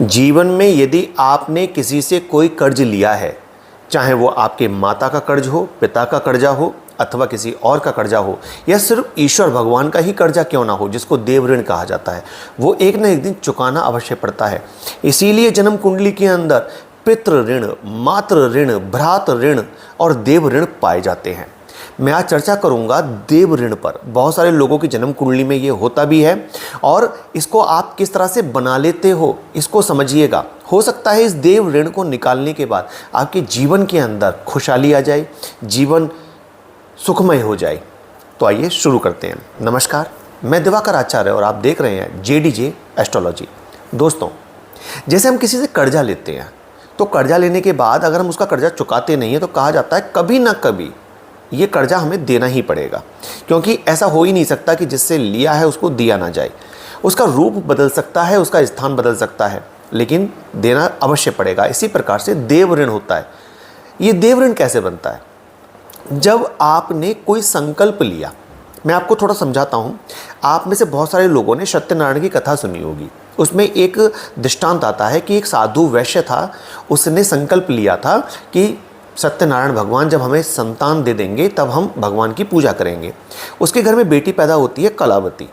जीवन में यदि आपने किसी से कोई कर्ज लिया है, चाहे वो आपके माता का कर्ज हो, पिता का कर्जा हो, अथवा किसी और का कर्जा हो, या सिर्फ ईश्वर भगवान का ही कर्जा क्यों ना हो, जिसको देव ऋण कहा जाता है, वो एक न एक दिन चुकाना अवश्य पड़ता है। इसीलिए जन्म कुंडली के अंदर पितृ ऋण, मातृ ऋण, भ्रात ऋण और देव ऋण पाए जाते हैं। मैं आज चर्चा करूंगा देव ऋण पर। बहुत सारे लोगों की जन्म कुंडली में ये होता भी है और इसको आप किस तरह से बना लेते हो, इसको समझिएगा। हो सकता है इस देव ऋण को निकालने के बाद आपके जीवन के अंदर खुशहाली आ जाए, जीवन सुखमय हो जाए। तो आइए शुरू करते हैं। नमस्कार, मैं दिवाकर आचार्य और आप देख रहे हैं JDJ एस्ट्रोलॉजी। दोस्तों, जैसे हम किसी से कर्जा लेते हैं तो कर्जा लेने के बाद अगर हम उसका कर्जा चुकाते नहीं है तो कहा जाता है कभी ना कभी ये कर्जा हमें देना ही पड़ेगा, क्योंकि ऐसा हो ही नहीं सकता कि जिससे लिया है उसको दिया ना जाए। उसका रूप बदल सकता है, उसका स्थान बदल सकता है, लेकिन देना अवश्य पड़ेगा। इसी प्रकार से देव ऋण होता है। ये देव ऋण कैसे बनता है? जब आपने कोई संकल्प लिया, मैं आपको थोड़ा समझाता हूँ। आप में से बहुत सारे लोगों ने सत्यनारायण की कथा सुनी होगी। उसमें एक दृष्टांत आता है कि एक साधु वैश्य था, उसने संकल्प लिया था कि सत्यनारायण भगवान जब हमें संतान दे देंगे तब हम भगवान की पूजा करेंगे। उसके घर में बेटी पैदा होती है कलावती,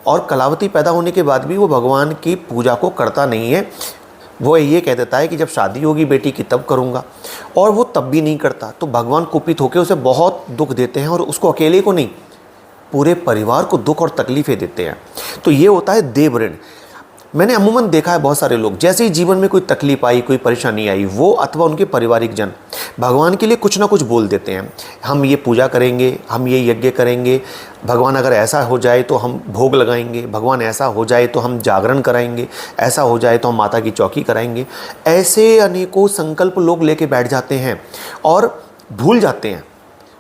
और कलावती पैदा होने के बाद भी वो भगवान की पूजा को करता नहीं है। वो ये कह देता है कि जब शादी होगी बेटी की तब करूँगा, और वो तब भी नहीं करता। तो भगवान कुपित होकर उसे बहुत दुख देते हैं, और उसको अकेले को नहीं, पूरे परिवार को दुख और तकलीफ़ें देते हैं। तो ये होता है देव ऋण। मैंने अमूमन देखा है बहुत सारे लोग, जैसे ही जीवन में कोई तकलीफ आई, कोई परेशानी आई, वो अथवा उनके पारिवारिक जन भगवान के लिए कुछ ना कुछ बोल देते हैं। हम ये पूजा करेंगे, हम ये यज्ञ करेंगे, भगवान अगर ऐसा हो जाए तो हम भोग लगाएंगे, भगवान ऐसा हो जाए तो हम जागरण कराएंगे, ऐसा हो जाए तो हम माता की चौकी कराएंगे। ऐसे अनेकों संकल्प लोग लेके बैठ जाते हैं और भूल जाते हैं।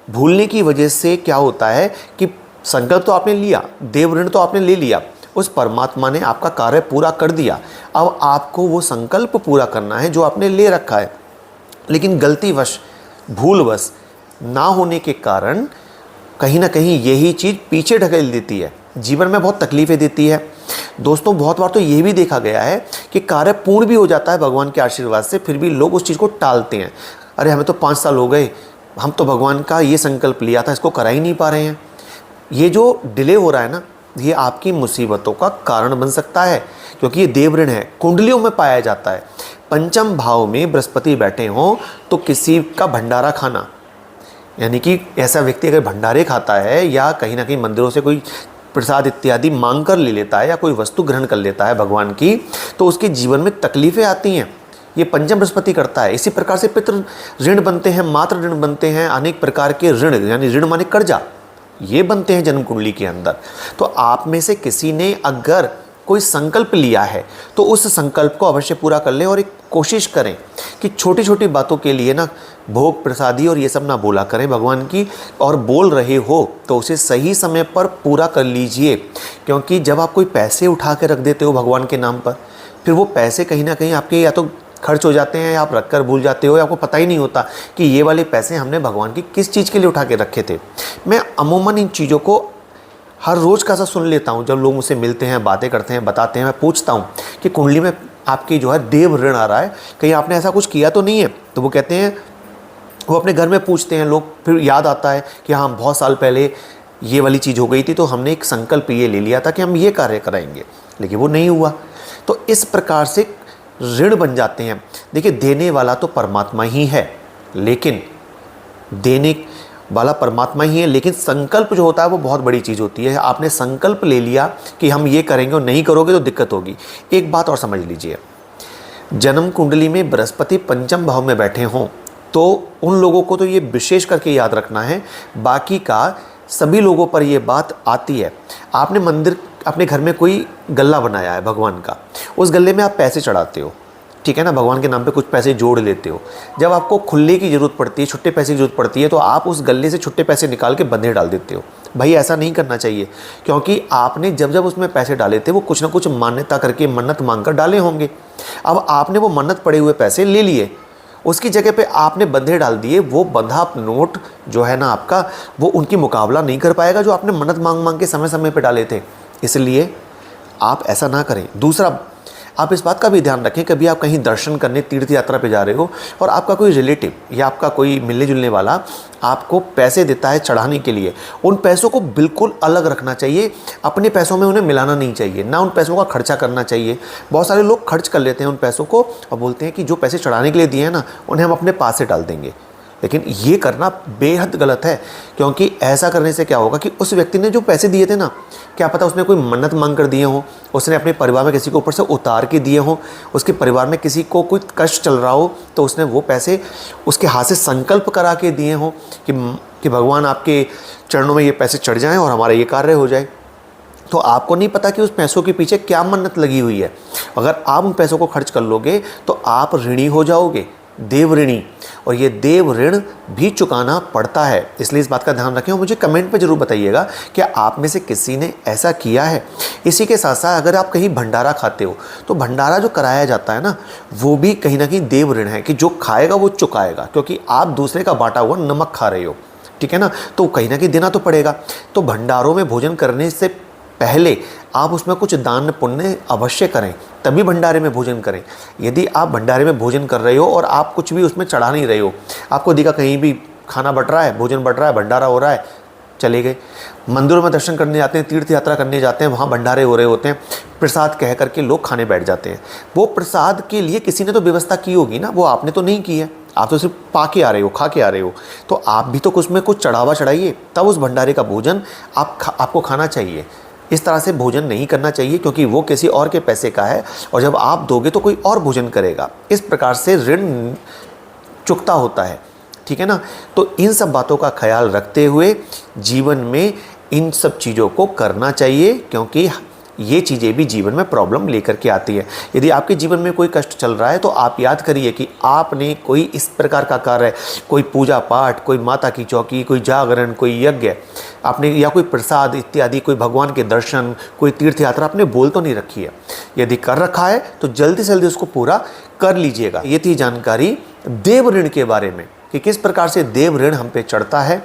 भूलने की वजह से क्या होता है कि संकल्प तो आपने लिया, देव ऋण तो आपने ले लिया, उस परमात्मा ने आपका कार्य पूरा कर दिया। अब आपको वो संकल्प पूरा करना है जो आपने ले रखा है, लेकिन गलतीवश, भूलवश ना होने के कारण कहीं ना कहीं यही चीज़ पीछे ढकेल देती है, जीवन में बहुत तकलीफ़ें देती है। दोस्तों, बहुत बार तो ये भी देखा गया है कि कार्य पूर्ण भी हो जाता है भगवान के आशीर्वाद से, फिर भी लोग उस चीज़ को टालते हैं। अरे हमें तो 5 साल हो गए, हम तो भगवान का ये संकल्प लिया था, इसको करा ही नहीं पा रहे हैं। ये जो डिले हो रहा है ना, ये आपकी मुसीबतों का कारण बन सकता है, क्योंकि ये देव ऋण है, कुंडलियों में पाया जाता है। पंचम भाव में बृहस्पति बैठे हों तो किसी का भंडारा खाना, यानी कि ऐसा व्यक्ति अगर भंडारे खाता है या कहीं ना कहीं मंदिरों से कोई प्रसाद इत्यादि मांग कर ले लेता है या कोई वस्तु ग्रहण कर लेता है भगवान की, तो उसके जीवन में तकलीफ़ें आती हैं। ये पंचम बृहस्पति करता है। इसी प्रकार से पितृ ऋण बनते हैं, मातृ ऋण बनते हैं, अनेक प्रकार के ऋण, यानी ऋण माने कर्जा, ये बनते हैं जन्म कुंडली के अंदर। तो आप में से किसी ने अगर कोई संकल्प लिया है तो उस संकल्प को अवश्य पूरा कर लें, और एक कोशिश करें कि छोटी छोटी बातों के लिए ना भोग प्रसादी और ये सब ना बोला करें भगवान की, और बोल रहे हो तो उसे सही समय पर पूरा कर लीजिए। क्योंकि जब आप कोई पैसे उठा के रख देते हो भगवान के नाम पर, फिर वो पैसे कहीं ना कहीं आपके या तो खर्च हो जाते हैं, या आप रखकर भूल जाते हो, या आपको पता ही नहीं होता कि ये वाले पैसे हमने भगवान की किस चीज़ के लिए उठा के रखे थे। मैं अमूमन इन चीज़ों को हर रोज़ का सा सुन लेता हूँ। जब लोग मुझसे मिलते हैं, बातें करते हैं, बताते हैं, मैं पूछता हूँ कि कुंडली में आपकी जो है देव ऋण आ रहा है, कहीं आपने ऐसा कुछ किया तो नहीं है? तो वो कहते हैं, वो अपने घर में पूछते हैं लोग, फिर याद आता है कि हाँ, बहुत साल पहले ये वाली चीज़ हो गई थी, तो हमने एक संकल्प ये ले लिया था कि हम ये कार्य कराएंगे, लेकिन वो नहीं हुआ। तो इस प्रकार से ऋण बन जाते हैं। देखिए, देने वाला तो परमात्मा ही है, लेकिन देने वाला परमात्मा ही है, लेकिन संकल्प जो होता है वो बहुत बड़ी चीज़ होती है। आपने संकल्प ले लिया कि हम ये करेंगे और नहीं करोगे तो दिक्कत होगी। एक बात और समझ लीजिए, जन्म कुंडली में बृहस्पति पंचम भाव में बैठे हों तो उन लोगों को तो ये विशेष करके याद रखना है, बाकी का सभी लोगों पर ये बात आती है। आपने मंदिर, अपने घर में कोई गल्ला बनाया है भगवान का, उस गल्ले में आप पैसे चढ़ाते हो, ठीक है ना, भगवान के नाम पे कुछ पैसे जोड़ लेते हो। जब आपको खुले की ज़रूरत पड़ती है, छुट्टे पैसे की ज़रूरत पड़ती है, तो आप उस गल्ले से छुट्टे पैसे निकाल के बंधे डाल देते हो। भाई, ऐसा नहीं करना चाहिए, क्योंकि आपने जब जब उसमें पैसे डाले थे वो कुछ ना कुछ मान्यता करके, मन्नत मांग कर डाले होंगे। अब आपने वो मन्नत पड़े हुए पैसे ले लिए, उसकी जगह पे आपने बंधे डाल दिए। वो बंधा नोट जो है ना आपका, वो उनकी मुकाबला नहीं कर पाएगा जो आपने मन्नत मांग मांग के समय समय पे डाले थे। इसलिए आप ऐसा ना करें। दूसरा, आप इस बात का भी ध्यान रखें, कभी आप कहीं दर्शन करने तीर्थ यात्रा पे जा रहे हो और आपका कोई रिलेटिव या आपका कोई मिलने जुलने वाला आपको पैसे देता है चढ़ाने के लिए, उन पैसों को बिल्कुल अलग रखना चाहिए, अपने पैसों में उन्हें मिलाना नहीं चाहिए, ना उन पैसों का खर्चा करना चाहिए। बहुत सारे लोग खर्च कर लेते हैं उन पैसों को और बोलते हैं कि जो पैसे चढ़ाने के लिए दिए हैं ना, उन्हें हम अपने पास से डाल देंगे। लेकिन ये करना बेहद गलत है, क्योंकि ऐसा करने से क्या होगा कि उस व्यक्ति ने जो पैसे दिए थे ना, क्या पता उसने कोई मन्नत मांग कर दिए हों, उसने अपने परिवार में किसी को ऊपर से उतार के दिए हों, उसके परिवार में किसी को कोई कष्ट चल रहा हो तो उसने वो पैसे उसके हाथ से संकल्प करा के दिए हों कि भगवान आपके चरणों में ये पैसे चढ़ जाएं और हमारा ये कार्य हो जाए। तो आपको नहीं पता कि उस पैसों के पीछे क्या मन्नत लगी हुई है। अगर आप उन पैसों को खर्च कर लोगे तो आप ऋणी हो जाओगे, देव ऋणी, और ये देव ऋण भी चुकाना पड़ता है। इसलिए इस बात का ध्यान रखें और मुझे कमेंट पे जरूर बताइएगा कि आप में से किसी ने ऐसा किया है। इसी के साथ साथ अगर आप कहीं भंडारा खाते हो तो भंडारा जो कराया जाता है ना, वो भी कहीं ना कहीं देव ऋण है कि जो खाएगा वो चुकाएगा, क्योंकि आप दूसरे का बांटा हुआ नमक खा रहे हो, ठीक है ना, तो कहीं ना कहीं देना तो पड़ेगा। तो भंडारों में भोजन करने से पहले आप उसमें कुछ दान पुण्य अवश्य करें, तभी भंडारे में भोजन करें। यदि आप भंडारे में भोजन कर रहे हो और आप कुछ भी उसमें चढ़ा नहीं रहे हो, आपको दिखा कहीं भी खाना बट रहा है, भोजन बट रहा है, भंडारा हो रहा है, चले गए। मंदिरों में दर्शन करने जाते हैं, तीर्थ यात्रा करने जाते हैं, वहाँ भंडारे हो रहे होते हैं, प्रसाद कह करके लोग खाने बैठ जाते हैं। वो प्रसाद के लिए किसी ने तो व्यवस्था की होगी ना, वो आपने तो नहीं की है, आप तो सिर्फ पा के आ रहे हो, खा के आ रहे हो। तो आप भी तो उसमें कुछ चढ़ावा चढ़ाइए, तब उस भंडारे का भोजन आपको खाना चाहिए। इस तरह से भोजन नहीं करना चाहिए, क्योंकि वो किसी और के पैसे का है और जब आप दोगे तो कोई और भोजन करेगा। इस प्रकार से ऋण चुकता होता है, ठीक है ना। तो इन सब बातों का ख्याल रखते हुए जीवन में इन सब चीज़ों को करना चाहिए, क्योंकि ये चीज़ें भी जीवन में प्रॉब्लम लेकर के आती है। यदि आपके जीवन में कोई कष्ट चल रहा है तो आप याद करिए कि आपने कोई इस प्रकार का कार्य, कोई पूजा पाठ, कोई माता की चौकी, कोई जागरण, कोई यज्ञ आपने, या कोई प्रसाद इत्यादि, कोई भगवान के दर्शन, कोई तीर्थ यात्रा आपने बोल तो नहीं रखी है। यदि कर रखा है तो जल्दी से जल्दी उसको पूरा कर लीजिएगा। ये थी जानकारी देव ऋण के बारे में कि किस प्रकार से देव ऋण हम पे चढ़ता है।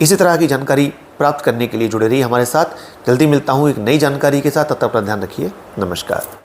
इसी तरह की जानकारी प्राप्त करने के लिए जुड़े रहिए हमारे साथ। जल्दी मिलता हूँ एक नई जानकारी के साथ, तब तक अपना ध्यान रखिए। नमस्कार।